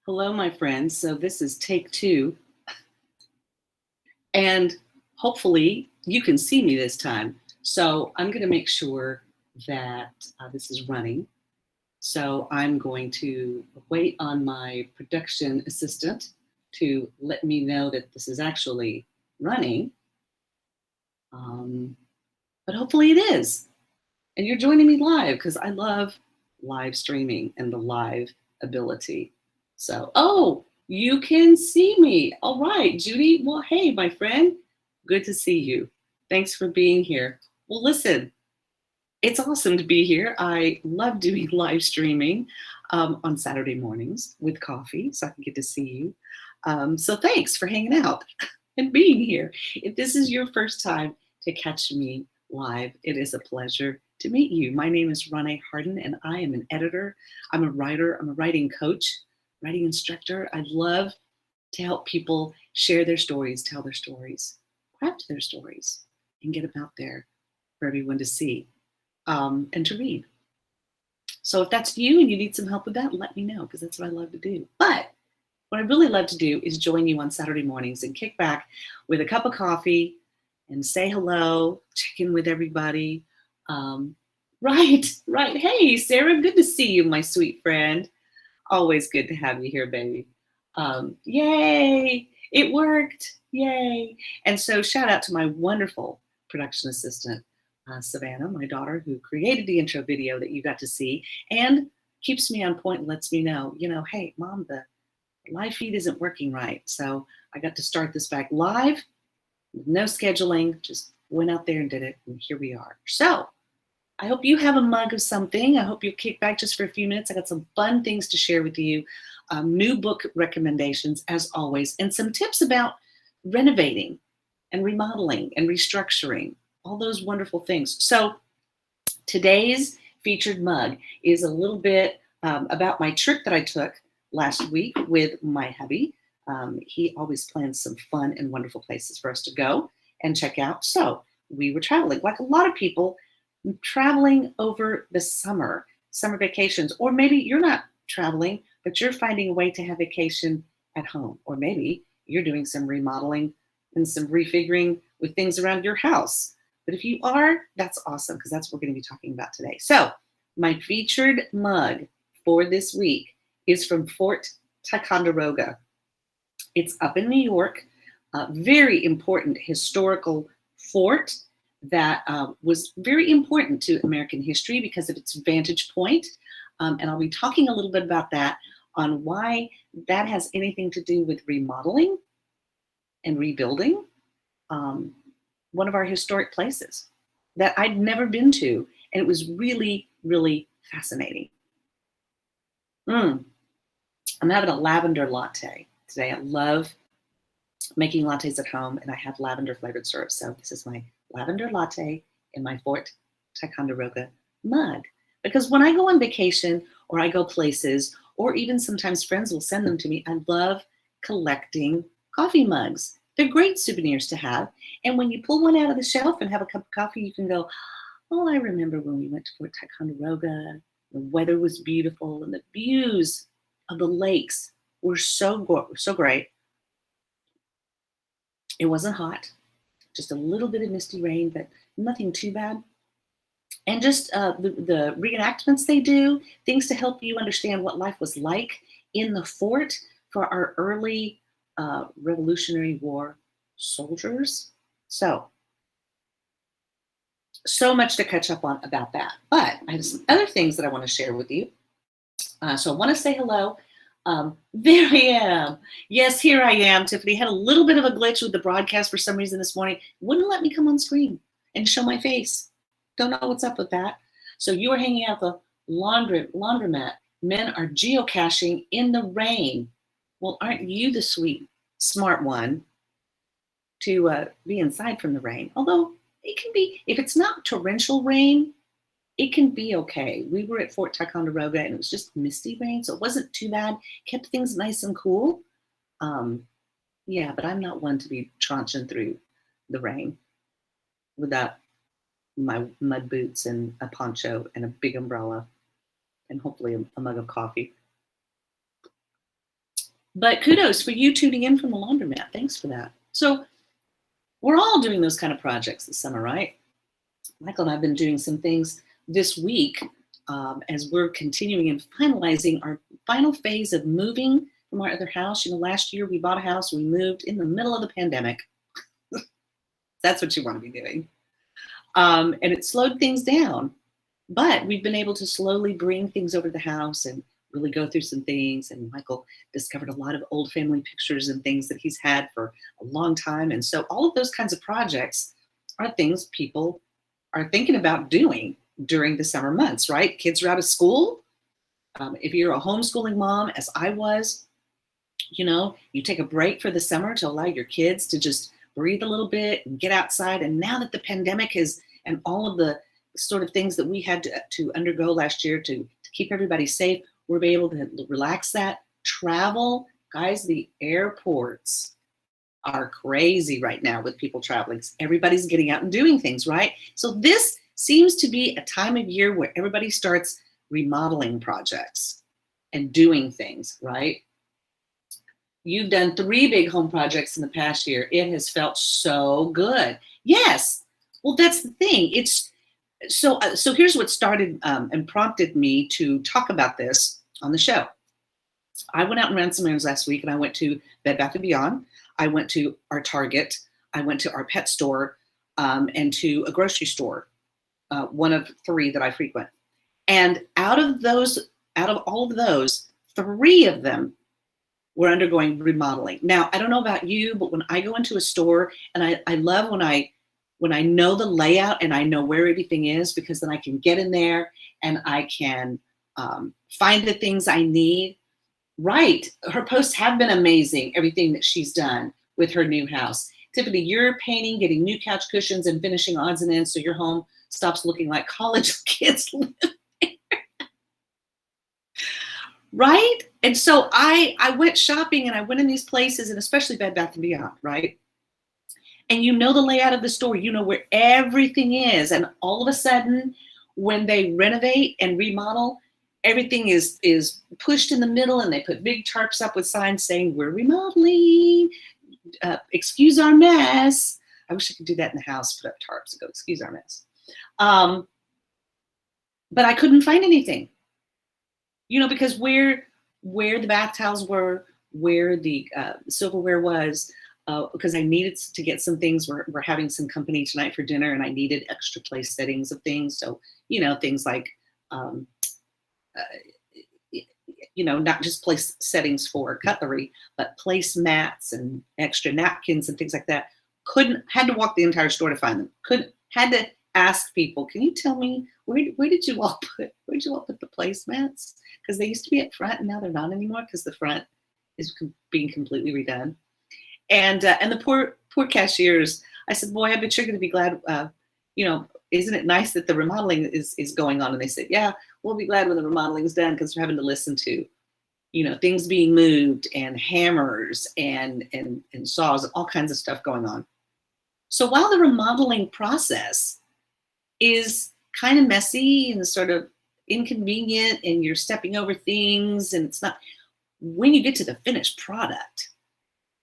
Hello, my friends. So this is take two, and hopefully you can see me this time. So I'm going to make sure that this is running. So I'm going to wait on my production assistant to let me know that this is actually running. But hopefully it is. And you're joining me live because I love live streaming and the live ability. So, oh, you can see me. All right, Judy. Well, hey, my friend, good to see you. Thanks for being here. Well, listen, it's awesome to be here. I love doing live streaming on Saturday mornings with coffee, so I can get to see you. So thanks for hanging out and being here. If this is your first time to catch me live, it is a pleasure to meet you. My name is Renee Harden, and I am an editor. I'm a writer. I'm a writing coach, writing instructor. I love to help people share their stories, tell their stories, craft their stories, and get them out there for everyone to see and to read. So if that's you and you need some help with that, let me know because that's what I love to do. But what I really love to do is join you on Saturday mornings and kick back with a cup of coffee and say hello, check in with everybody. Right. Hey, Sarah, good to see you, my sweet friend. Always good to have you here, baby. Yay, it worked. Yay. And so shout out to my wonderful production assistant, Savannah, my daughter, who created the intro video that you got to see and keeps me on point and lets me know, hey, Mom, the live feed isn't working right. So I got to start this back live, no scheduling, just went out there and did it. And here we are. So I hope you have a mug of something. I hope you kick back just for a few minutes. I got some fun things to share with you, new book recommendations as always, and some tips about renovating and remodeling and restructuring, all those wonderful things. So today's featured mug is a little bit about my trip that I took last week with my hubby. He always plans some fun and wonderful places for us to go and check out. So we were traveling, like a lot of people, traveling over the summer vacations, or maybe you're not traveling, but you're finding a way to have vacation at home, or maybe you're doing some remodeling and some refiguring with things around your house. But if you are, that's awesome because that's what we're going to be talking about today. So my featured mug for this week is from Fort Ticonderoga. It's up in New York, very important historical fort that was very important to American history because of its vantage point. And I'll be talking a little bit about that on why that has anything to do with remodeling and rebuilding one of our historic places that I'd never been to. And it was really, really fascinating. I'm having a lavender latte today. I love making lattes at home, and I have lavender flavored syrup. So this is my lavender latte in my Fort Ticonderoga mug. Because when I go on vacation or I go places, or even sometimes friends will send them to me, I love collecting coffee mugs. They're great souvenirs to have. And when you pull one out of the shelf and have a cup of coffee, you can go, oh, I remember when we went to Fort Ticonderoga. The weather was beautiful and the views of the lakes were so great. It wasn't hot, just a little bit of misty rain, but nothing too bad. And just the reenactments they do, things to help you understand what life was like in the fort for our early Revolutionary War soldiers. So much to catch up on about that. But I have some other things that I want to share with you. So I want to say hello. There I am. Yes, here I am. Tiffany had a little bit of a glitch with the broadcast for some reason this morning. Wouldn't let me come on screen and show my face. Don't know what's up with that. So you are hanging out the laundromat. Men are geocaching in the rain. Well, aren't you the sweet, smart one to be inside from the rain? Although it can be, if it's not torrential rain, it can be okay. We were at Fort Ticonderoga and it was just misty rain, so it wasn't too bad. Kept things nice and cool. Yeah, but I'm not one to be traunching through the rain. without my mud boots and a poncho and a big umbrella and hopefully a mug of coffee. But kudos for you tuning in from the laundromat. Thanks for that. So we're all doing those kind of projects this summer, right? Michael and I have been doing some things this week as we're continuing and finalizing our final phase of moving from our other house. Last year we bought a house, we moved in the middle of the pandemic. That's what you want to be doing. And it slowed things down, but we've been able to slowly bring things over to the house and really go through some things. And Michael discovered a lot of old family pictures and things that he's had for a long time. And so all of those kinds of projects are things people are thinking about doing during the summer months, right? Kids are out of school. If you're a homeschooling mom, as I was, you take a break for the summer to allow your kids to just breathe a little bit and get outside. And now that the pandemic and all of the sort of things that we had to undergo last year to keep everybody safe, we're able to relax that. Travel, guys, the airports are crazy right now with people traveling. Everybody's getting out and doing things, right? So this seems to be a time of year where everybody starts remodeling projects and doing things, right? You've done 3 big home projects in the past year. It has felt so good. Yes. Well, that's the thing. It's so here's what started and prompted me to talk about this on the show. I went out and ran some errands last week, and I went to Bed Bath & Beyond. I went to our Target. I went to our pet store and to a grocery store, one of 3 that I frequent. And out of all of those, 3 of them were undergoing remodeling. Now, I don't know about you, but when I go into a store, and I love when I know the layout and I know where everything is, because then I can get in there and I can find the things I need. Right. Her posts have been amazing, everything that she's done with her new house. Tiffany, you're painting, getting new couch cushions, and finishing odds and ends so your home stops looking like college kids live there. Right? And so I went shopping, and I went in these places, and especially Bed Bath & Beyond, right? And you know the layout of the store, you know where everything is. And all of a sudden, when they renovate and remodel, everything is pushed in the middle, and they put big tarps up with signs saying, we're remodeling, excuse our mess. I wish I could do that in the house, put up tarps and go, excuse our mess. But I couldn't find anything, because where the bath towels were, where the silverware was, because I needed to get some things. We're having some company tonight for dinner, and I needed extra place settings of things. So, things like, not just place settings for cutlery, but place mats and extra napkins and things like that. Had to walk the entire store to find them. Had to ask people, can you tell me where did you all put the placemats? Because they used to be up front, and now they're not anymore because the front is being completely redone. And the poor cashiers, I said, boy, I bet you're going to be glad. Isn't it nice that the remodeling is going on? And they said, yeah, we'll be glad when the remodeling is done, because we're having to listen to, things being moved and hammers and saws and all kinds of stuff going on. So while the remodeling process is kind of messy and sort of inconvenient, and you're stepping over things, and it's not, when you get to the finished product,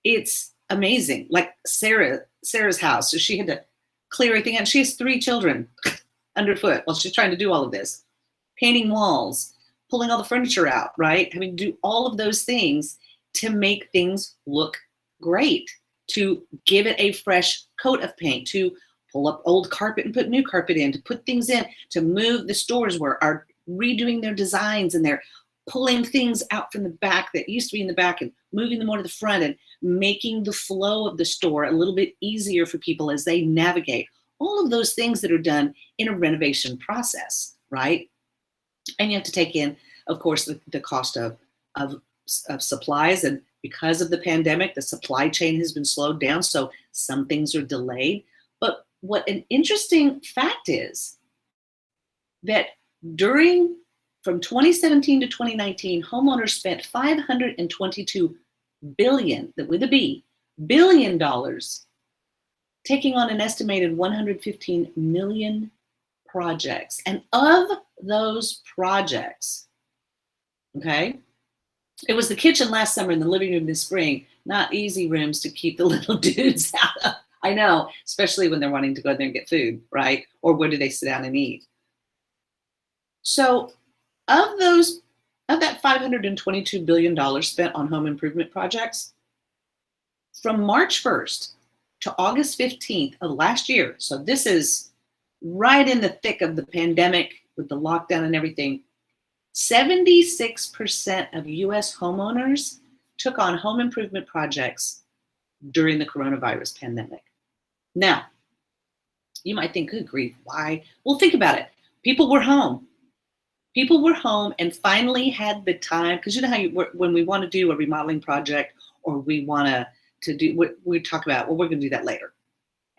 it's amazing. Like Sarah's house, so she had to clear everything out. She has 3 children underfoot while she's trying to do all of this, painting walls, pulling all the furniture out, right? Having to do all of those things to make things look great, to give it a fresh coat of paint, to pull up old carpet and put new carpet in, to put things in, to move the stores where are redoing their designs, and they're pulling things out from the back that used to be in the back and moving them more to the front, and making the flow of the store a little bit easier for people as they navigate. All of those things that are done in a renovation process, right? And you have to take in, of course, the cost of supplies. And because of the pandemic, the supply chain has been slowed down, so some things are delayed. But what an interesting fact is that from 2017 to 2019, homeowners spent $522 billion, with a B, $billion taking on an estimated 115 million projects. And of those projects, okay, it was the kitchen last summer and the living room this spring, not easy rooms to keep the little dudes out of. I know, especially when they're wanting to go there and get food, right? Or where do they sit down and eat? So of those, of that $522 billion spent on home improvement projects, from March 1st to August 15th of last year, so this is right in the thick of the pandemic with the lockdown and everything, 76% of US homeowners took on home improvement projects during the coronavirus pandemic. Now, you might think, good grief, why? Well, think about it. People were home. People were home and finally had the time, because you know how when we want to do a remodeling project or we want to do what we talk about, well, we're going to do that later.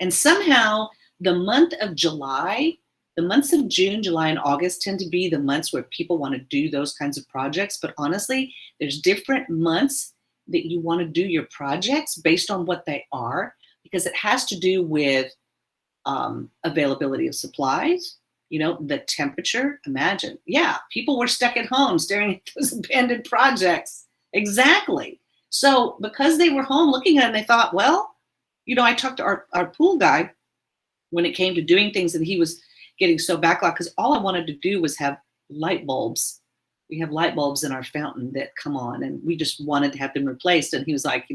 And somehow the month of July, the months of June, July, and August tend to be the months where people want to do those kinds of projects. But honestly, there's different months that you want to do your projects based on what they are, because it has to do with availability of supplies, the temperature. Imagine, yeah, people were stuck at home staring at those abandoned projects. Exactly. So because they were home looking at it, and they thought, well, I talked to our pool guy when it came to doing things, and he was getting so backlogged because all I wanted to do was have light bulbs. We have light bulbs in our fountain that come on, and we just wanted to have them replaced. And he was like,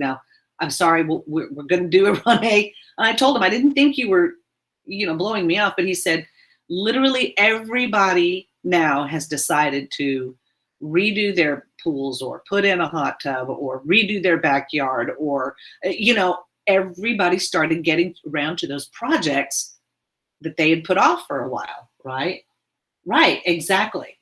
I'm sorry, we're going to do it, Renee. And I told him, I didn't think you were, blowing me off. But he said, literally everybody now has decided to redo their pools or put in a hot tub or redo their backyard or, everybody started getting around to those projects that they had put off for a while, right? Right, exactly.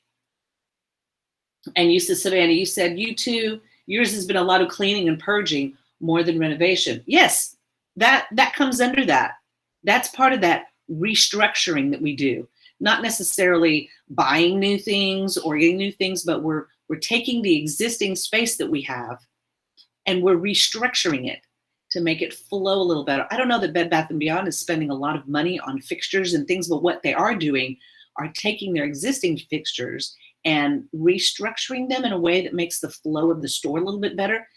And you said, Savannah, you said you too, yours has been a lot of cleaning and purging more than renovation. Yes, that comes under that. That's part of that restructuring that we do. Not necessarily buying new things or getting new things, but we're taking the existing space that we have and we're restructuring it to make it flow a little better. I don't know that Bed Bath & Beyond is spending a lot of money on fixtures and things, but what they are doing are taking their existing fixtures and restructuring them in a way that makes the flow of the store a little bit better.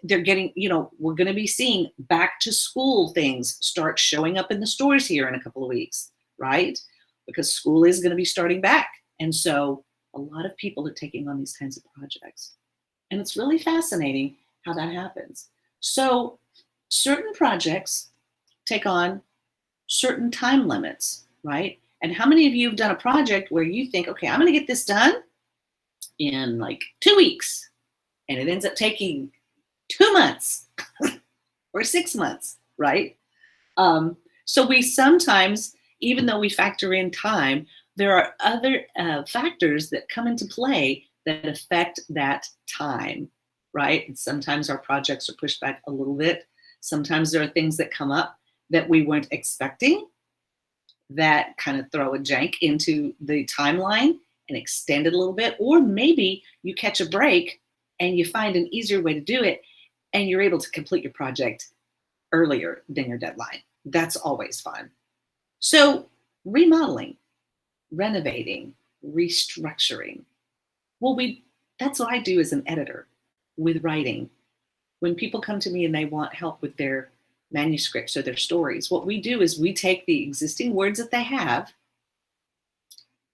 They're getting, we're going to be seeing back to school things start showing up in the stores here in a couple of weeks, right? Because school is going to be starting back. And so a lot of people are taking on these kinds of projects. And it's really fascinating how that happens. So certain projects take on certain time limits, right? And how many of you have done a project where you think, okay, I'm going to get this done in like 2 weeks, and it ends up taking 2 months or 6 months, right? So we sometimes, even though we factor in time, there are other factors that come into play that affect that time, right? And sometimes our projects are pushed back a little bit. Sometimes there are things that come up that we weren't expecting that kind of throw a jank into the timeline and extend it a little bit. Or maybe you catch a break and you find an easier way to do it and you're able to complete your project earlier than your deadline. That's always fun. So remodeling, renovating, restructuring. Well, that's what I do as an editor with writing. When people come to me and they want help with their manuscripts or their stories, what we do is we take the existing words that they have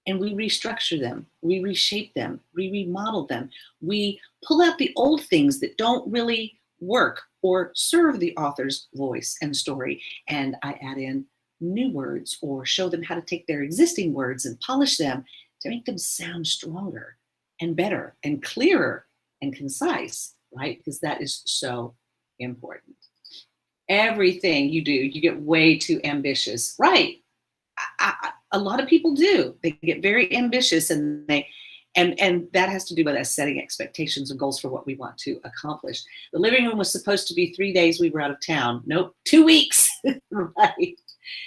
and we restructure them, we reshape them, we remodel them. We pull out the old things that don't really work or serve the author's voice and story, and I add in new words or show them how to take their existing words and polish them to make them sound stronger and better and clearer and concise, right? Because that is so important. Everything you do, you get way too ambitious, right? A lot of people do. They get very ambitious, and that has to do with us setting expectations and goals for what we want to accomplish. The living room was supposed to be 3 days. We were out of town. Nope, 2 weeks, right?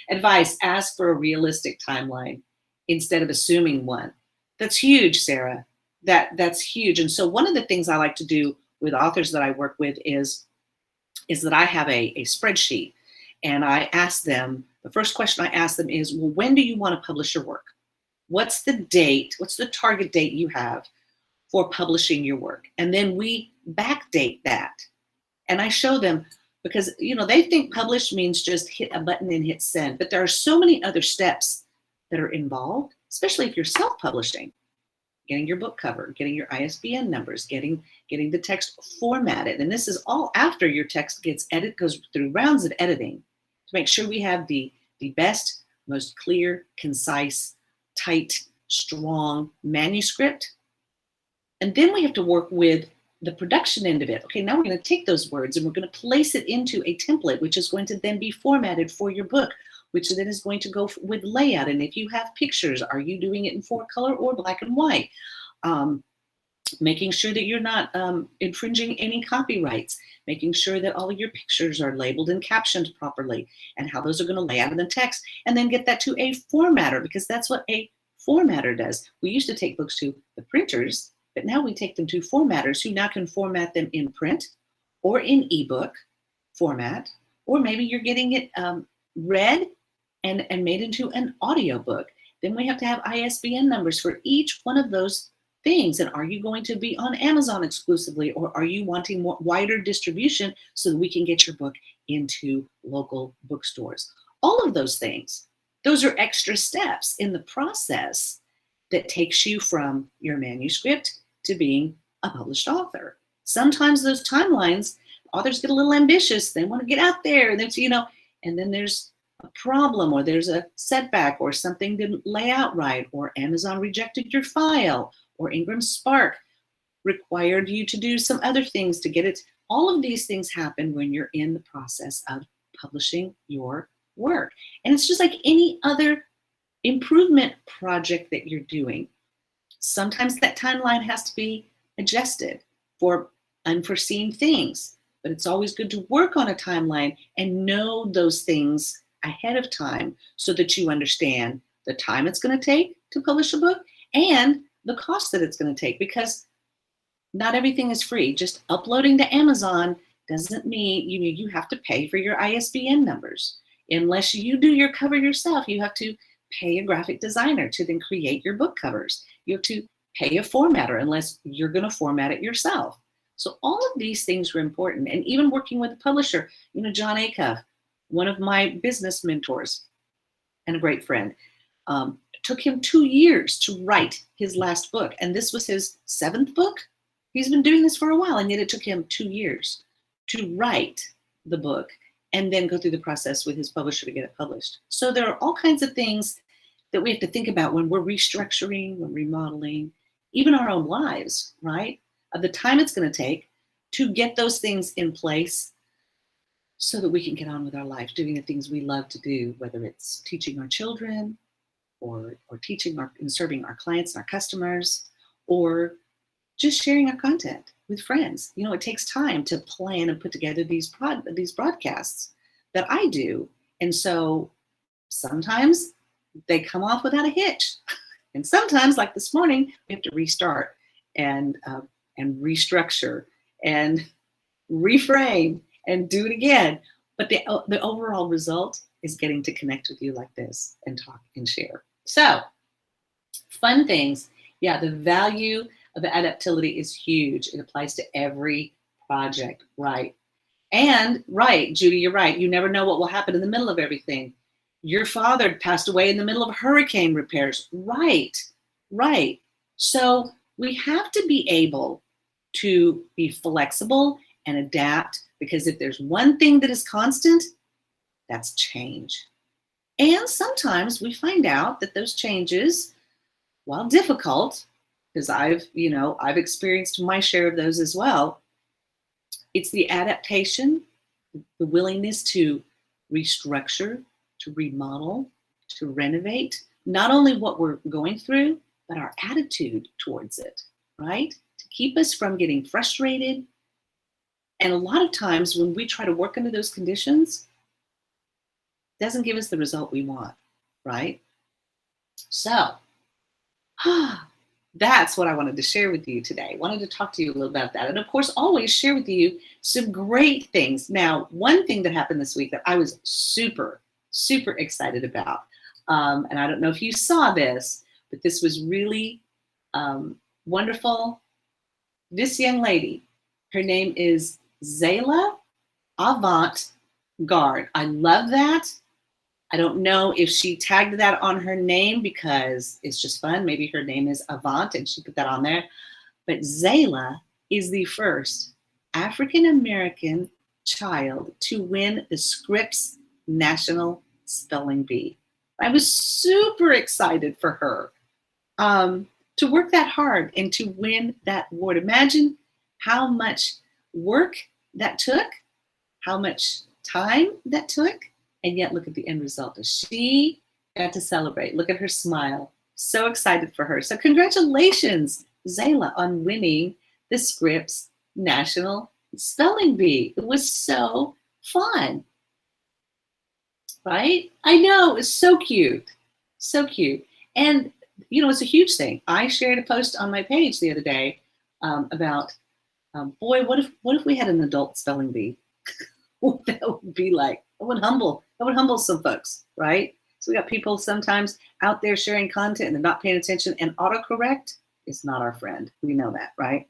Advice: ask for a realistic timeline instead of assuming one. That's huge, Sarah. That's huge. And so one of the things I like to do with authors that I work with is that I have a spreadsheet. And I ask them, the first question I ask them is, well, when do you want to publish your work? What's the date? What's the target date you have for publishing your work? And then we backdate that. And I show them, because they think publish means just hit a button and hit send, but there are so many other steps that are involved, especially if you're self-publishing. Getting your book cover, getting your ISBN numbers, getting the text formatted. And this is all after your text goes through rounds of editing to make sure we have the best, most clear, concise, tight, strong manuscript. And then we have to work with the production end of it. Okay, now we're going to take those words and we're going to place it into a template, which is going to then be formatted for your book, which then is going to go with layout. And if you have pictures, are you doing it in 4-color or black and white? Making sure that you're not infringing any copyrights, making sure that all of your pictures are labeled and captioned properly, and how those are going to lay out in the text, and then get that to a formatter, because that's what a formatter does. We used to take books to the printers, but now we take them to formatters who now can format them in print or in ebook format, or maybe you're getting it read and made into an audiobook. Then we have to have ISBN numbers for each one of those things. And are you going to be on Amazon exclusively, or are you wanting more wider distribution so that we can get your book into local bookstores? All of those things, those are extra steps in the process that takes you from your manuscript to being a published author. Sometimes those timelines, authors get a little ambitious. They want to get out there, and then there's a problem, or there's a setback, or something didn't lay out right, or Amazon rejected your file, or Ingram Spark required you to do some other things to get it. All of these things happen when you're in the process of publishing your work. And it's just like any other improvement project that you're doing. Sometimes that timeline has to be adjusted for unforeseen things, but it's always good to work on a timeline and know those things ahead of time so that you understand the time it's going to take to publish a book and the cost that it's going to take, because not everything is free. Just uploading to Amazon doesn't mean you have to pay for your ISBN numbers. Unless you do your cover yourself, you have to pay a graphic designer to then create your book covers. You have to pay a formatter unless you're going to format it yourself. So all of these things are important. And even working with a publisher, John Acuff, one of my business mentors and a great friend, took him 2 years to write his last book. And this was his 7th book. He's been doing this for a while, and yet it took him 2 years to write the book and then go through the process with his publisher to get it published. So there are all kinds of things that we have to think about when we're restructuring, when remodeling, even our own lives, right? Of the time it's going to take to get those things in place so that we can get on with our life, doing the things we love to do, whether it's teaching our children or teaching and serving our clients and our customers, or just sharing our content with friends. It takes time to plan and put together these broadcasts that I do. And so sometimes they come off without a hitch. And sometimes, like this morning, we have to restart and restructure and reframe and do it again. But the overall result is getting to connect with you like this and talk and share. So fun things. Yeah, the value of the adaptability is huge. It applies to every project, right? And right, Judy, you're right. You never know what will happen in the middle of everything. Your father passed away in the middle of hurricane repairs. Right. So we have to be able to be flexible and adapt, because if there's one thing that is constant, that's change. And sometimes we find out that those changes, while difficult, because I've experienced my share of those as well, it's the adaptation, the willingness to restructure, to remodel, to renovate, not only what we're going through, but our attitude towards it, right? To keep us from getting frustrated. And a lot of times when we try to work under those conditions, it doesn't give us the result we want, right? So, that's what I wanted to share with you today. I wanted to talk to you a little about that. And of course, always share with you some great things. Now, one thing that happened this week that I was super, super excited about, and I don't know if you saw this, but this was really wonderful. This young lady, her name is Zayla Avant Garde. I love that. I don't know if she tagged that on her name because it's just fun. Maybe her name is Avant and she put that on there. But Zayla is the first African American child to win the Scripps National Spelling Bee. I was super excited for her to work that hard and to win that award. Imagine how much work that took, how much time that took, and yet look at the end result. She got to celebrate. Look at her smile. So excited for her. So congratulations, Zayla, on winning the Scripps National Spelling Bee. It was so fun, right? I know, it's so cute. So cute. And, you know, it's a huge thing. I shared a post on my page the other day about, boy, what if we had an adult spelling bee? What that would be like. That would humble some folks, right? So we got people sometimes out there sharing content and they're not paying attention, and autocorrect is not our friend. We know that, right?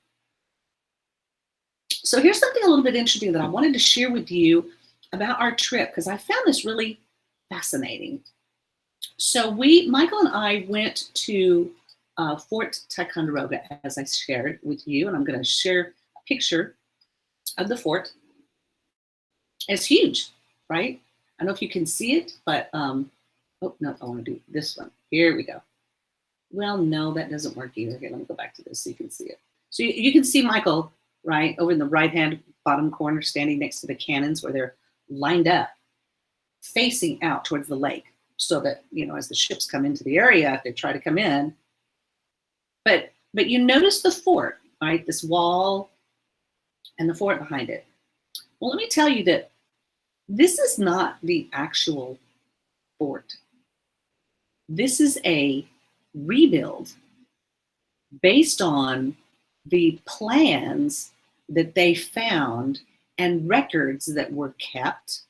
So here's something a little bit interesting that I wanted to share with you about our trip, because I found this really fascinating. So Michael and I went to Fort Ticonderoga, as I shared with you, and I'm going to share a picture of the fort. It's huge, right? I don't know if you can see it, but oh no, I want to do this one. Here we go. Well, no, that doesn't work either. Here, let me go back to this so you can see it. So you can see Michael, right, over in the right-hand bottom corner, standing next to the cannons where they're lined up, facing out towards the lake, so that, you know, as the ships come into the area, if they try to come in. But you notice the fort, right? This wall and the fort behind it. Well, let me tell you that this is not the actual fort. This is a rebuild based on the plans that they found and records that were kept,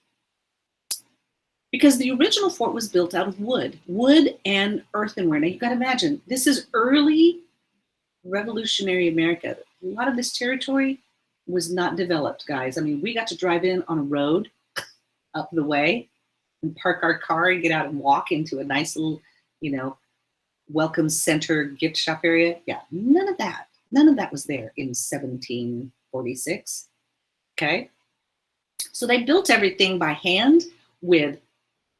because the original fort was built out of wood and earthenware. Now you got to imagine, this is early Revolutionary America. A lot of this territory was not developed, guys. I mean, we got to drive in on a road up the way and park our car and get out and walk into a nice little, you know, welcome center gift shop area. Yeah, none of that was there in 1746. Okay. So they built everything by hand with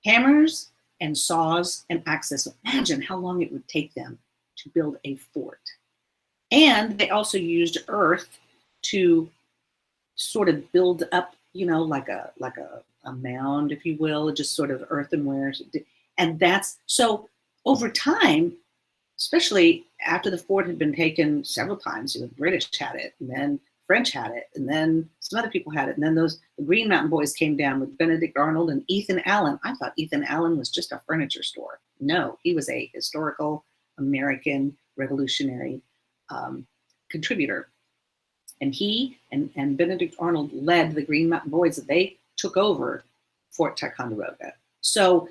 hammers and saws and axes. So imagine how long it would take them to build a fort. And they also used earth to sort of build up, you know, like a mound, if you will, just sort of earthenware. And that's so over time, especially after the fort had been taken several times, you know, the British had it, and then French had it, and then some other people had it, and then the Green Mountain Boys came down with Benedict Arnold and Ethan Allen. I thought Ethan Allen was just a furniture store. No, he was a historical American revolutionary contributor. And he and Benedict Arnold led the Green Mountain Boys. They took over Fort Ticonderoga. So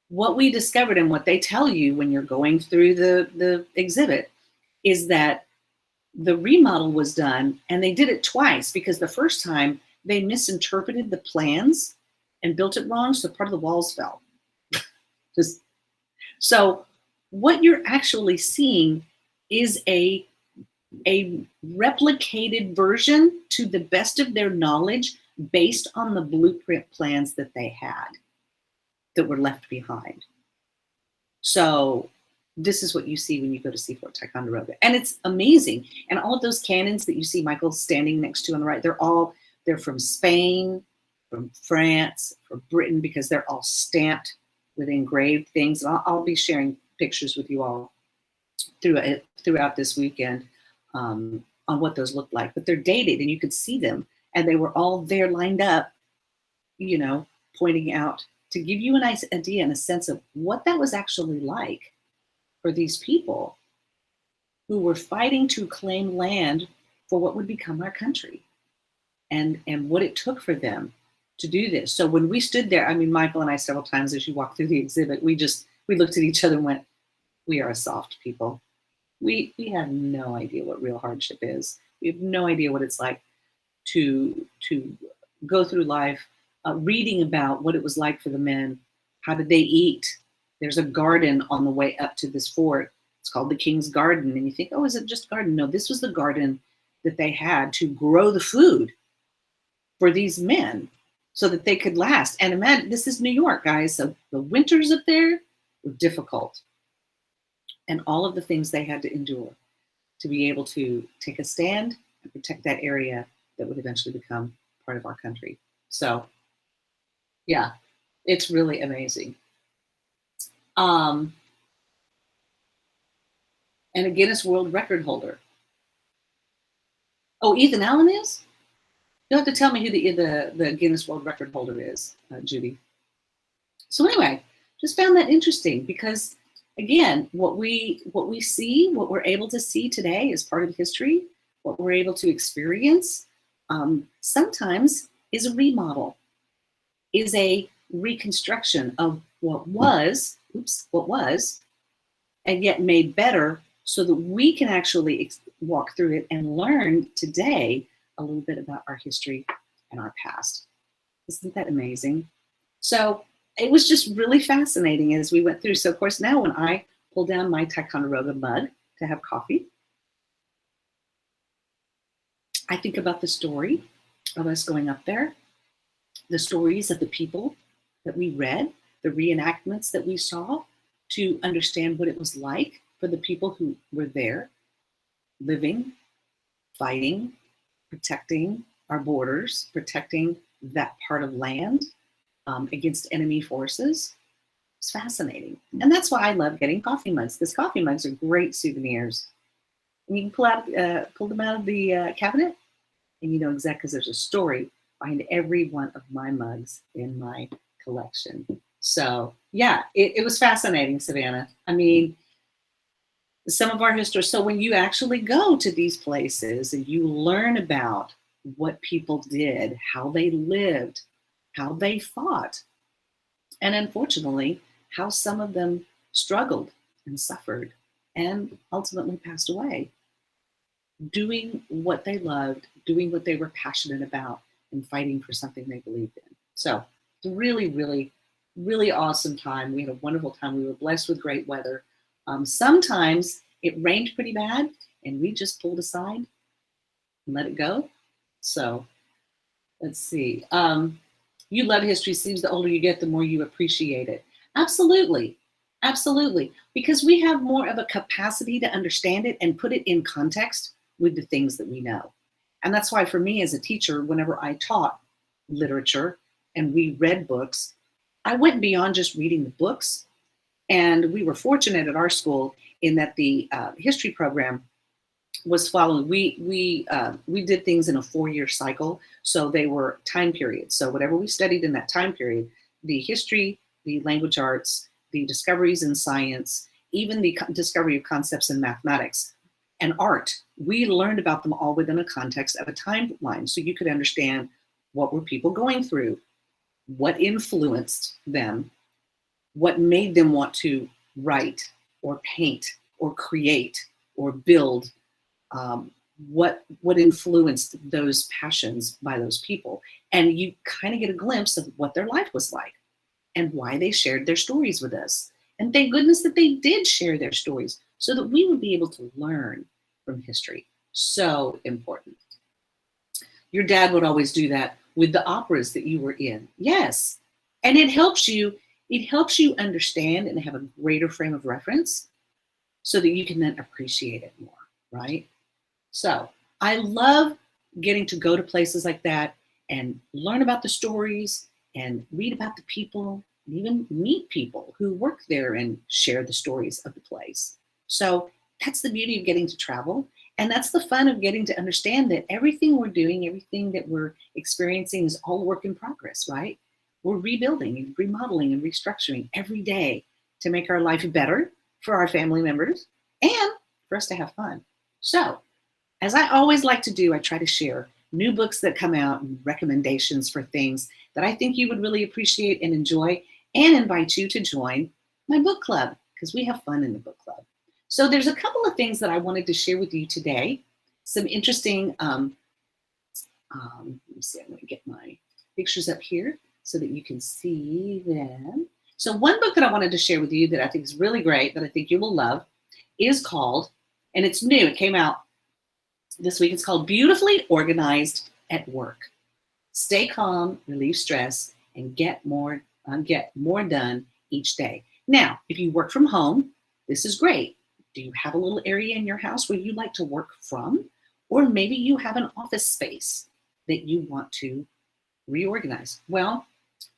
what we discovered and what they tell you when you're going through the exhibit is that the remodel was done, and they did it twice, because the first time they misinterpreted the plans and built it wrong, so part of the walls fell. So what you're actually seeing is a replicated version to the best of their knowledge based on the blueprint plans that they had that were left behind. So this is what you see when you go to see Fort Ticonderoga. And it's amazing. And all of those cannons that you see Michael standing next to on the right, they're from Spain, from France, from Britain, because they're all stamped with engraved things. And I'll be sharing pictures with you all throughout this weekend on what those look like. But they're dated and you could see them. And they were all there lined up, you know, pointing out to give you a nice idea and a sense of what that was actually like for these people who were fighting to claim land for what would become our country, and what it took for them to do this. So when we stood there, I mean, Michael and I, several times as you walked through the exhibit, we looked at each other and went, we are a soft people. We have no idea what real hardship is. We have no idea what it's like to go through life reading about what it was like for the men. How did they eat? There's a garden on the way up to this fort. It's called the King's Garden. And you think, oh, is it just garden? No, this was the garden that they had to grow the food for these men so that they could last. And imagine, this is New York, guys. So the winters up there were difficult. And all of the things they had to endure to be able to take a stand and protect that area that would eventually become part of our country. So, yeah, it's really amazing. And a Guinness World Record holder. Oh, Ethan Allen is? You'll have to tell me who the Guinness World Record holder is, Judy. So anyway, just found that interesting because, again, what we see, what we're able to see today is part of history. What we're able to experience sometimes is a remodel, is a reconstruction of what was, and yet made better so that we can actually walk through it and learn today a little bit about our history and our past. Isn't that amazing? So it was just really fascinating as we went through. So of course now when I pull down my Ticonderoga mug to have coffee, I think about the story of us going up there, the stories of the people that we read, the reenactments that we saw to understand what it was like for the people who were there, living, fighting, protecting our borders, protecting that part of land against enemy forces. It's fascinating. And that's why I love getting coffee mugs, because coffee mugs are great souvenirs. And you can pull them out of the cabinet, and you know exactly, because there's a story behind every one of my mugs in my collection. So yeah, it was fascinating, Savannah. I mean, some of our history. So when you actually go to these places and you learn about what people did, how they lived, how they fought, and unfortunately, how some of them struggled and suffered and ultimately passed away, doing what they loved, doing what they were passionate about, and fighting for something they believed in. So it's a really, really, really awesome time. We had a wonderful time. We were blessed with great weather. Sometimes it rained pretty bad, and we just pulled aside and let it go. So let's see. You love history. Seems the older you get, the more you appreciate it. Absolutely. Absolutely. Because we have more of a capacity to understand it and put it in context with the things that we know. And that's why for me as a teacher, whenever I taught literature and we read books, I went beyond just reading the books. And we were fortunate at our school in that the history program was following. We did things in a 4-year cycle, so they were time periods. So whatever we studied in that time period, the history, the language arts, the discoveries in science, even the discovery of concepts in mathematics and art, we learned about them all within a context of a timeline, so you could understand what were people going through, what influenced them, what made them want to write or paint or create or build, what influenced those passions by those people. And you kind of get a glimpse of what their life was like and why they shared their stories with us. And thank goodness that they did share their stories so that we would be able to learn from history. So important. Your dad would always do that with the operas that you were in. Yes. And it helps you understand and have a greater frame of reference so that you can then appreciate it more, right? So I love getting to go to places like that and learn about the stories and read about the people and even meet people who work there and share the stories of the place. So that's the beauty of getting to travel. And that's the fun of getting to understand that everything we're doing, everything that we're experiencing is all work in progress, right? We're rebuilding and remodeling and restructuring every day to make our life better for our family members and for us to have fun. So, as I always like to do, I try to share new books that come out and recommendations for things that I think you would really appreciate and enjoy, and invite you to join my book club because we have fun in the book club. So there's a couple of things that I wanted to share with you today. Some interesting, let me see, I'm going to get my pictures up here so that you can see them. So one book that I wanted to share with you that I think is really great, that I think you will love, is called, and it's new, it came out this week, it's called Beautifully Organized at Work. Stay calm, relieve stress, and get more done each day. Now, if you work from home, this is great. Do you have a little area in your house where you like to work from? Or maybe you have an office space that you want to reorganize. Well,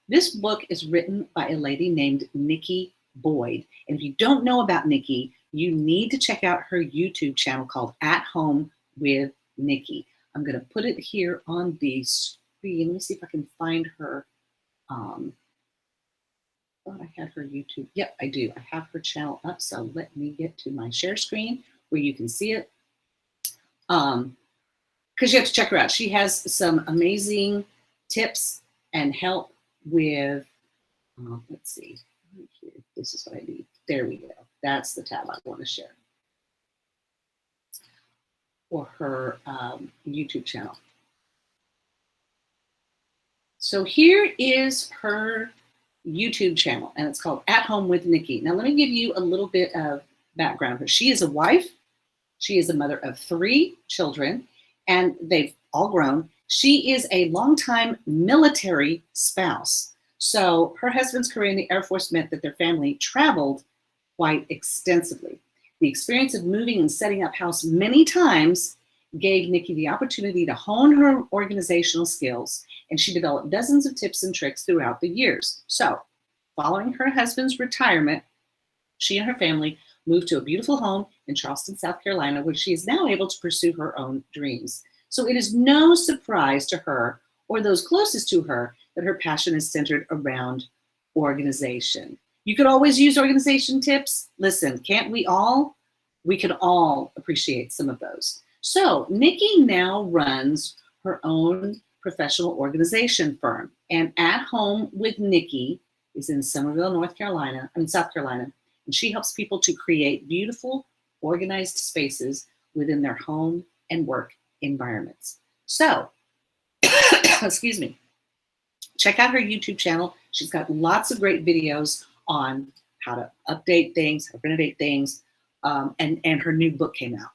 this book is written by a lady named Nikki Boyd. And if you don't know about Nikki, you need to check out her YouTube channel called At Home with Nikki. I'm going to put it here on the screen. Let me see if I can find her. I thought I had her YouTube. Yep, I do. I have her channel up. So let me get to my share screen where you can see it. Because you have to check her out. She has some amazing tips and help with, let's see, right here. This is what I need. There we go. That's the tab I want to share for her YouTube channel. So here is her YouTube channel, and it's called At Home with Nikki. Now, let me give you a little bit of background here. She is a wife. She is a mother of 3 children, and they've all grown. She is a longtime military spouse. So her husband's career in the Air Force meant that their family traveled quite extensively. The experience of moving and setting up house many times gave Nikki the opportunity to hone her organizational skills, and she developed dozens of tips and tricks throughout the years. So, following her husband's retirement, she and her family moved to a beautiful home in Charleston, South Carolina, where she is now able to pursue her own dreams. So it is no surprise to her or those closest to her that her passion is centered around organization. You could always use organization tips. Listen, can't we all? We can all appreciate some of those. So Nikki now runs her own professional organization firm, and At Home with Nikki is in Summerville, South Carolina, and she helps people to create beautiful, organized spaces within their home and work environments. So, excuse me, check out her YouTube channel. She's got lots of great videos on how to update things, how to renovate things, and her new book came out,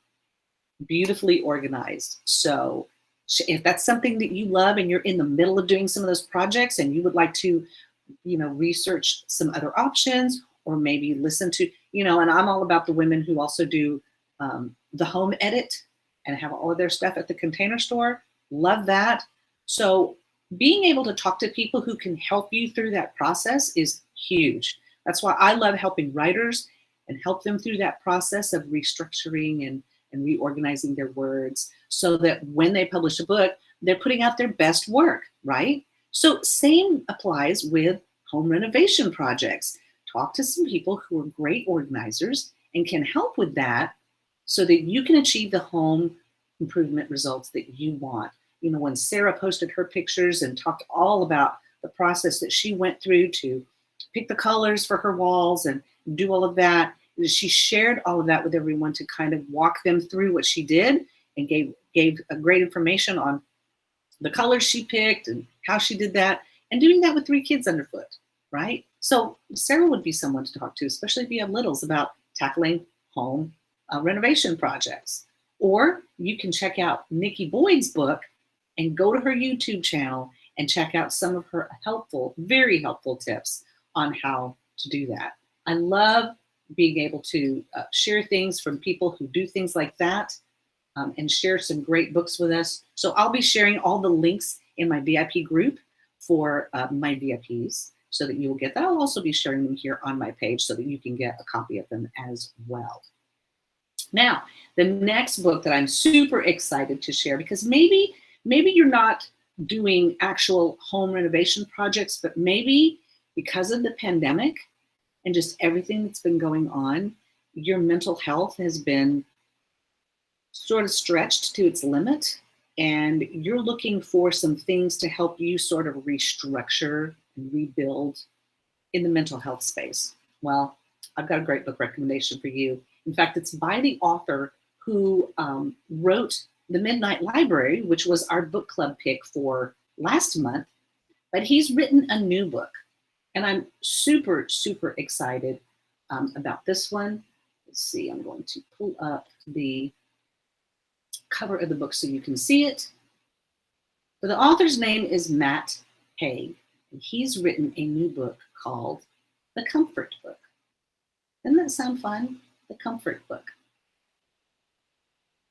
Beautifully Organized. So if that's something that you love and you're in the middle of doing some of those projects and you would like to, research some other options, or maybe listen to, and I'm all about the women who also do the home edit and have all of their stuff at the Container Store. Love that. So being able to talk to people who can help you through that process is huge. That's why I love helping writers and help them through that process of restructuring and reorganizing their words so that when they publish a book, they're putting out their best work, right? So same applies with home renovation projects. Talk to some people who are great organizers and can help with that so that you can achieve the home improvement results that you want. When Sarah posted her pictures and talked all about the process that she went through to pick the colors for her walls and do all of that, she shared all of that with everyone to kind of walk them through what she did, and gave a great information on the colors she picked and how she did that, and doing that with 3 kids underfoot, right? So Sarah would be someone to talk to, especially if you have littles, about tackling home renovation projects. Or you can check out Nikki Boyd's book and go to her YouTube channel and check out some of her very helpful tips on how to do that. I love being able to share things from people who do things like that, and share some great books with us. So I'll be sharing all the links in my VIP group for my VIPs so that you will get that. I'll also be sharing them here on my page so that you can get a copy of them as well. Now, the next book that I'm super excited to share, because maybe you're not doing actual home renovation projects, but maybe because of the pandemic and just everything that's been going on, your mental health has been sort of stretched to its limit, and you're looking for some things to help you sort of restructure and rebuild in the mental health space, well, I've got a great book recommendation for you. In fact, it's by the author who wrote The Midnight Library, which was our book club pick for last month, but he's written a new book. And I'm super, super excited about this one. Let's see, I'm going to pull up the cover of the book so you can see it. But the author's name is Matt Haig, and he's written a new book called The Comfort Book. Doesn't that sound fun? The Comfort Book.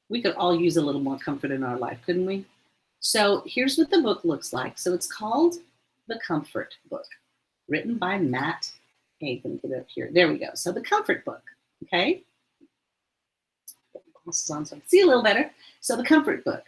We could all use a little more comfort in our life, couldn't we? So here's what the book looks like. So it's called The Comfort Book, written by Matt Haig. Let me get it up here. There we go. So The Comfort Book, okay? Put my glasses on so I can see a little better. So The Comfort Book.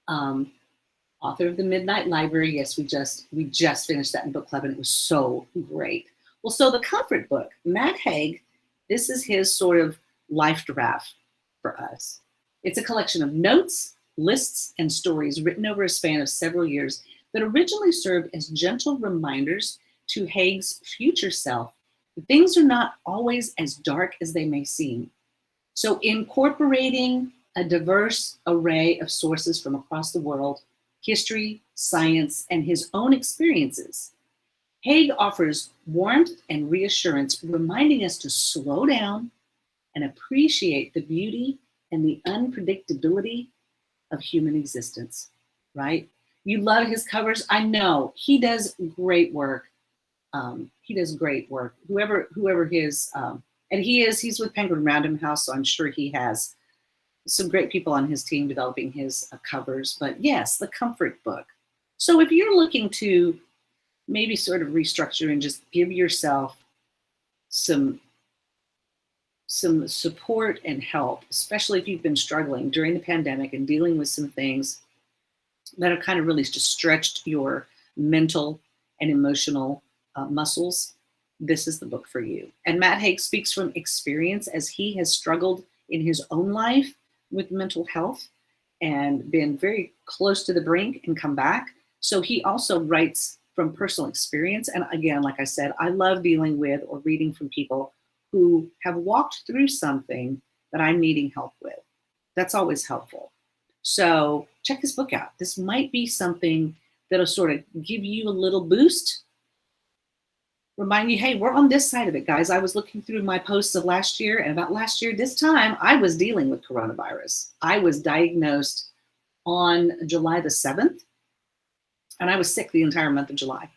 Author of The Midnight Library. Yes, we just finished that in book club, and it was so great. Well, so The Comfort Book, Matt Haig, this is his sort of life draft for us. It's a collection of notes, lists, and stories written over a span of several years that originally served as gentle reminders to Haig's future self that things are not always as dark as they may seem. So incorporating a diverse array of sources from across the world, history, science, and his own experiences, Haig offers warmth and reassurance, reminding us to slow down and appreciate the beauty and the unpredictability of human existence, right? You love his covers. I know he does great work. He does great work. Whoever his, and he's with Penguin Random House, so I'm sure he has some great people on his team developing his covers. But yes, The Comfort Book. So if you're looking to maybe sort of restructure and just give yourself some support and help, especially if you've been struggling during the pandemic and dealing with some things that have kind of really just stretched your mental and emotional muscles, this is the book for you. And Matt Haig speaks from experience as he has struggled in his own life with mental health and been very close to the brink and come back. So he also writes from personal experience. And again, like I said, I love dealing with or reading from people who have walked through something that I'm needing help with. That's always helpful. So check his book out. This might be something that'll sort of give you a little boost. Remind you, hey, we're on this side of it, guys. I was looking through my posts of last year, and about last year, this time, I was dealing with coronavirus. I was diagnosed on July the 7th, and I was sick the entire month of July.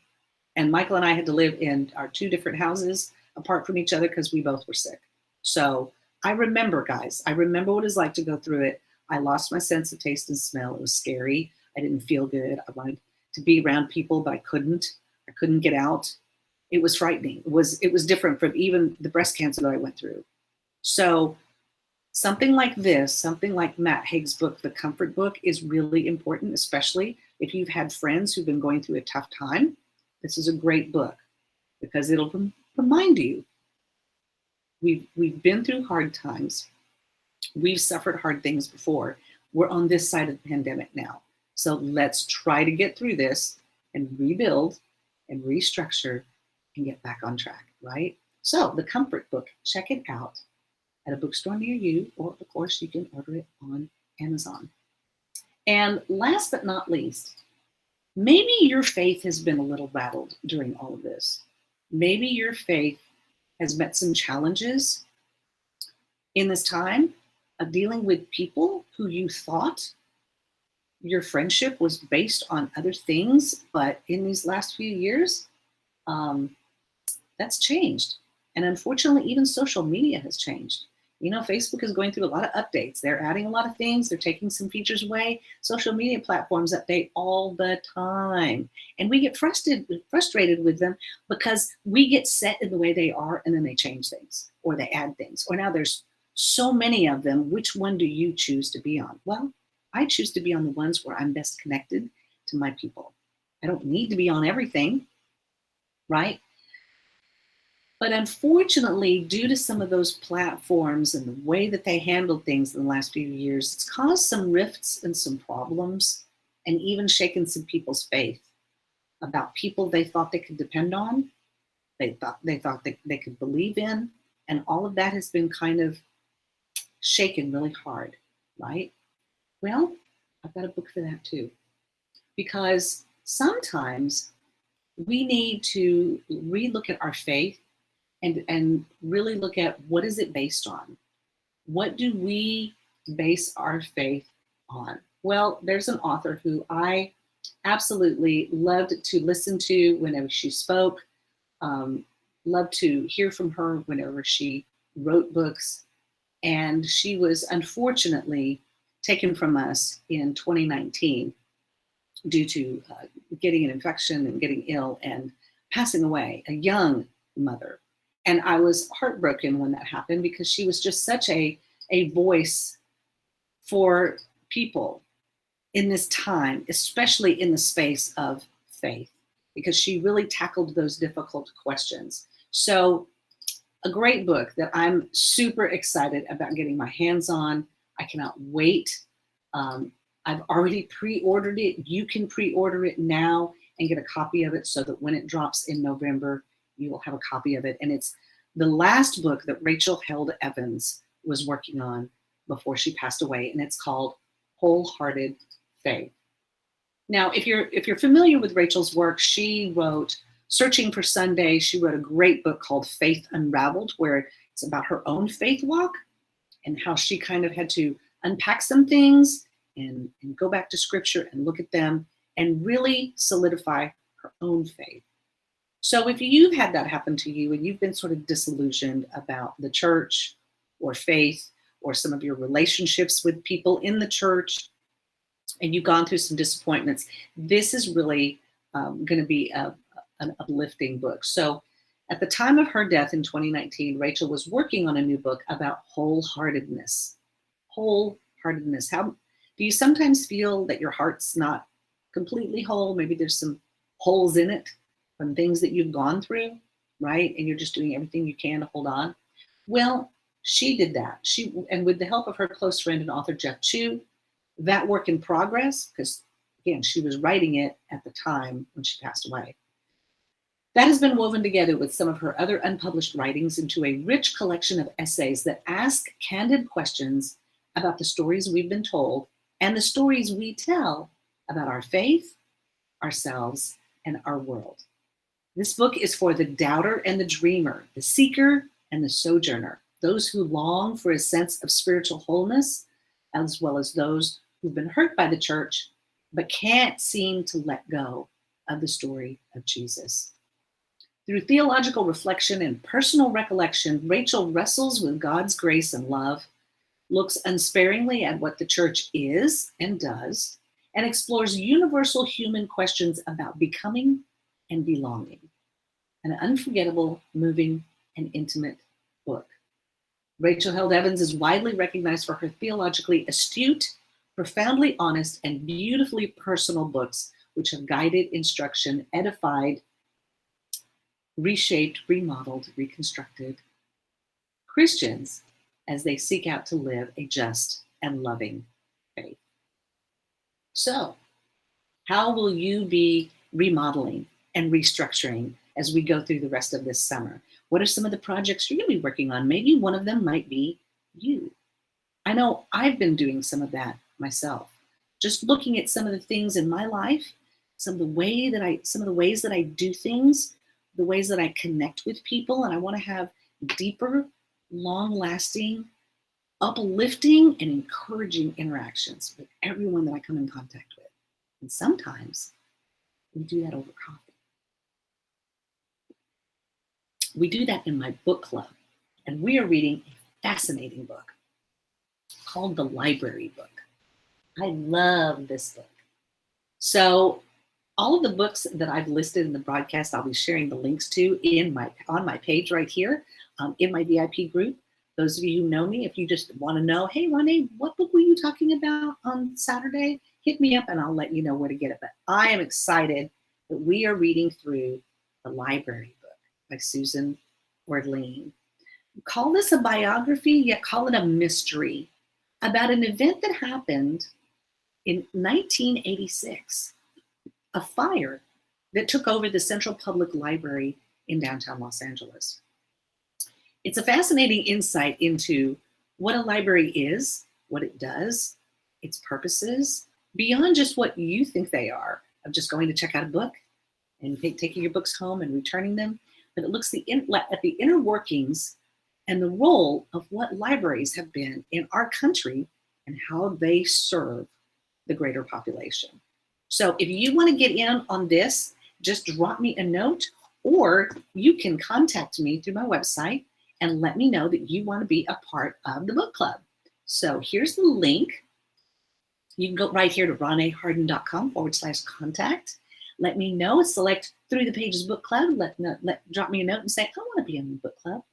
And Michael and I had to live in our two different houses apart from each other because we both were sick. So I remember, guys, I remember what it's like to go through it. I lost my sense of taste and smell. It was scary. I didn't feel good. I wanted to be around people, but I couldn't. I couldn't get out. It was frightening. It was different from even the breast cancer that I went through. So something like this, something like Matt Haig's book, The Comfort Book, is really important, especially if you've had friends who've been going through a tough time. This is a great book because it'll remind you we've been through hard times. We've suffered hard things before. We're on this side of the pandemic now. So let's try to get through this and rebuild and restructure and get back on track, right? So The Comfort Book, check it out at a bookstore near you, or of course you can order it on Amazon. And last but not least, maybe your faith has been a little rattled during all of this. Maybe your faith has met some challenges in this time of dealing with people who you thought your friendship was based on other things, but in these last few years, that's changed. And unfortunately, even social media has changed. You know, Facebook is going through a lot of updates. They're adding a lot of things. They're taking some features away. Social media platforms update all the time. And we get frustrated with them because we get set in the way they are, and then they change things or they add things. Or now there's so many of them. Which one do you choose to be on? Well, I choose to be on the ones where I'm best connected to my people. I don't need to be on everything, right? But unfortunately, due to some of those platforms and the way that they handled things in the last few years, it's caused some rifts and some problems and even shaken some people's faith about people they thought they could depend on, they thought they could believe in, and all of that has been kind of shaken really hard, right? Well, I've got a book for that too, because sometimes we need to relook at our faith and really look at what is it based on? What do we base our faith on? Well, there's an author who I absolutely loved to listen to whenever she spoke, um, loved to hear from her whenever she wrote books. And she was unfortunately taken from us in 2019 due to getting an infection and getting ill and passing away, a young mother. And I was heartbroken when that happened because she was just such a voice for people in this time, especially in the space of faith, because she really tackled those difficult questions. So, a great book that I'm super excited about getting my hands on. I cannot wait. Um, I've already pre ordered it. You can pre order it now and get a copy of it so that when it drops in November, you will have a copy of it. And it's the last book that Rachel Held Evans was working on before she passed away, and it's called Wholehearted Faith. Now, if you're familiar with Rachel's work, she wrote Searching for Sunday. She wrote a great book called Faith Unraveled, where it's about her own faith walk and how she kind of had to unpack some things and go back to scripture and look at them and really solidify her own faith. So if you've had that happen to you and you've been sort of disillusioned about the church or faith or some of your relationships with people in the church, and you've gone through some disappointments, this is really going to be an uplifting book. So at the time of her death in 2019, Rachel was working on a new book about wholeheartedness. Wholeheartedness. How do you sometimes feel that your heart's not completely whole? Maybe there's some holes in it from things that you've gone through, right? And you're just doing everything you can to hold on. Well, she did that. And with the help of her close friend and author, Jeff Chu, that work in progress, because again, she was writing it at the time when she passed away. That has been woven together with some of her other unpublished writings into a rich collection of essays that ask candid questions about the stories we've been told and the stories we tell about our faith, ourselves, and our world. This book is for the doubter and the dreamer, the seeker and the sojourner, those who long for a sense of spiritual wholeness, as well as those who've been hurt by the church but can't seem to let go of the story of Jesus. Through theological reflection and personal recollection, Rachel wrestles with God's grace and love, looks unsparingly at what the church is and does, and explores universal human questions about becoming and belonging. An unforgettable, moving, and intimate book. Rachel Held Evans is widely recognized for her theologically astute, profoundly honest, and beautifully personal books, which have guided instruction, edified, reshaped, remodeled, reconstructed Christians as they seek out to live a just and loving faith. So, how will you be remodeling and restructuring as we go through the rest of this summer? What are some of the projects you're going to be working on? Maybe one of them might be you. I know I've been doing some of that myself. Just looking at some of the things in my life, some of the ways that I do things, the ways that I connect with people, and I want to have deeper, long-lasting, uplifting, and encouraging interactions with everyone that I come in contact with. And sometimes we do that over coffee. We do that in my book club, and we are reading a fascinating book called The Library Book. I love this book. So all of the books that I've listed in the broadcast, I'll be sharing the links to on my page right here in my VIP group. Those of you who know me, if you just want to know, hey, Ronnie, what book were you talking about on Saturday? Hit me up and I'll let you know where to get it. But I am excited that we are reading through The Library Book by Susan or lean. Call this a biography, yet call it a mystery about an event that happened in 1986, a fire that took over the Central Public Library in downtown Los Angeles. It's a fascinating insight into what a library is, what it does, its purposes, beyond just what you think they are, of just going to check out a book and taking your books home and returning them. But it looks at the inner workings and the role of what libraries have been in our country and how they serve the greater population. So if you want to get in on this, just drop me a note, or you can contact me through my website and let me know that you want to be a part of the book club. So here's the link. You can go right here to reneeharden.com/contact. Let me know, select Through the Pages Book Club. Drop me a note and say, I want to be in the book club.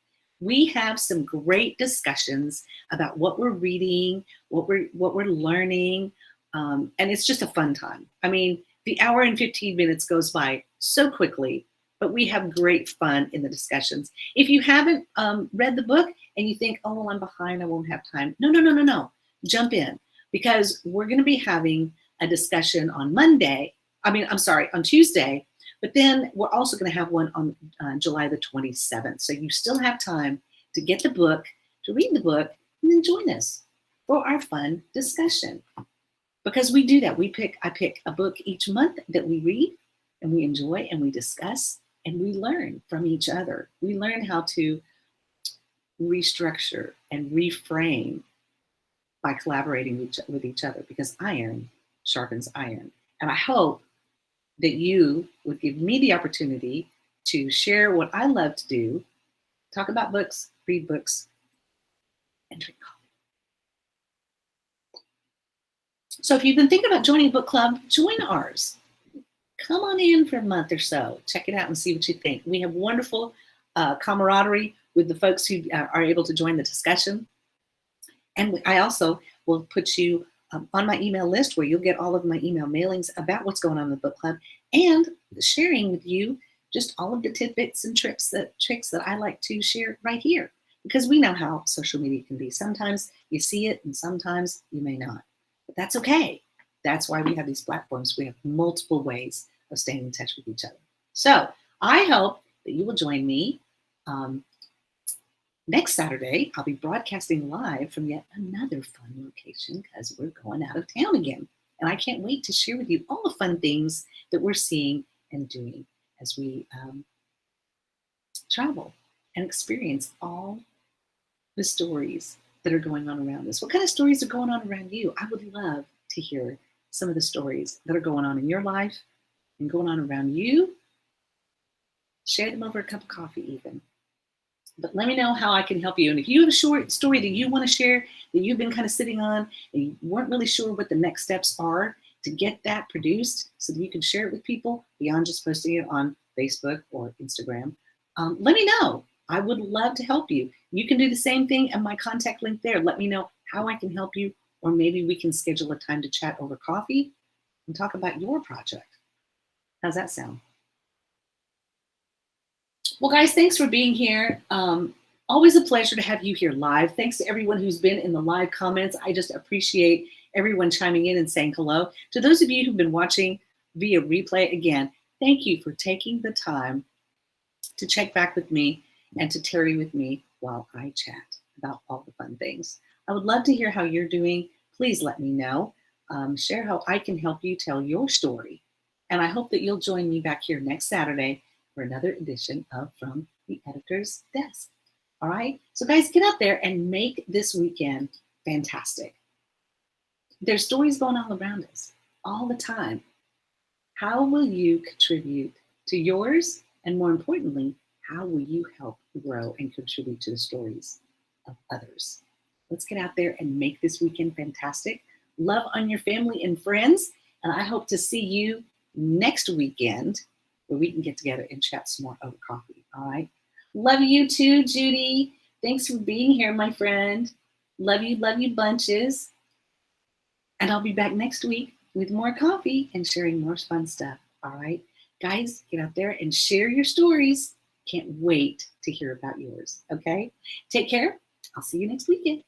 We have some great discussions about what we're reading, what we're learning, and it's just a fun time. I mean, the hour and 15 minutes goes by so quickly, but we have great fun in the discussions. If you haven't read the book and you think, oh, well, I'm behind, I won't have time. No. Jump in, because we're going to be having a discussion on on Tuesday, but then we're also going to have one on July the 27th. So you still have time to get the book, to read the book, and then join us for our fun discussion. Because we do that. I pick a book each month that we read and we enjoy and we discuss and we learn from each other. We learn how to restructure and reframe by collaborating with each other, because iron sharpens iron. And I hope that you would give me the opportunity to share what I love to do, talk about books, read books, and drink coffee. So if you've been thinking about joining a book club, join ours. Come on in for a month or so. Check it out and see what you think. We have wonderful camaraderie with the folks who are able to join the discussion. And I also will put you on my email list, where you'll get all of my email mailings about what's going on in the book club, and sharing with you just all of the tidbits and tricks that I like to share right here, because we know how social media can be. Sometimes you see it and sometimes you may not, but that's okay. That's why we have these platforms. We have multiple ways of staying in touch with each other. So I hope that you will join me next Saturday. I'll be broadcasting live from yet another fun location, because we're going out of town again. And I can't wait to share with you all the fun things that we're seeing and doing as we travel and experience all the stories that are going on around us. What kind of stories are going on around you? I would love to hear some of the stories that are going on in your life and going on around you. Share them over a cup of coffee even. But let me know how I can help you. And if you have a short story that you want to share, that you've been kind of sitting on and you weren't really sure what the next steps are to get that produced so that you can share it with people beyond just posting it on Facebook or Instagram, let me know. I would love to help you. You can do the same thing, and my contact link there. Let me know how I can help you, or maybe we can schedule a time to chat over coffee and talk about your project. How's that sound? Well, guys, thanks for being here. Always a pleasure to have you here live. Thanks to everyone who's been in the live comments. I just appreciate everyone chiming in and saying hello. To those of you who've been watching via replay, again, thank you for taking the time to check back with me and to tarry with me while I chat about all the fun things. I would love to hear how you're doing. Please let me know. Share how I can help you tell your story. And I hope that you'll join me back here next Saturday for another edition of From the Editor's Desk. All right? So guys, get out there and make this weekend fantastic. There's stories going on around us all the time. How will you contribute to yours? And more importantly, how will you help grow and contribute to the stories of others? Let's get out there and make this weekend fantastic. Love on your family and friends. And I hope to see you next weekend, where we can get together and chat some more over coffee. All right. Love you too, Judy. Thanks for being here, my friend. Love you bunches. And I'll be back next week with more coffee and sharing more fun stuff. All right. Guys, get out there and share your stories. Can't wait to hear about yours. Okay. Take care. I'll see you next weekend.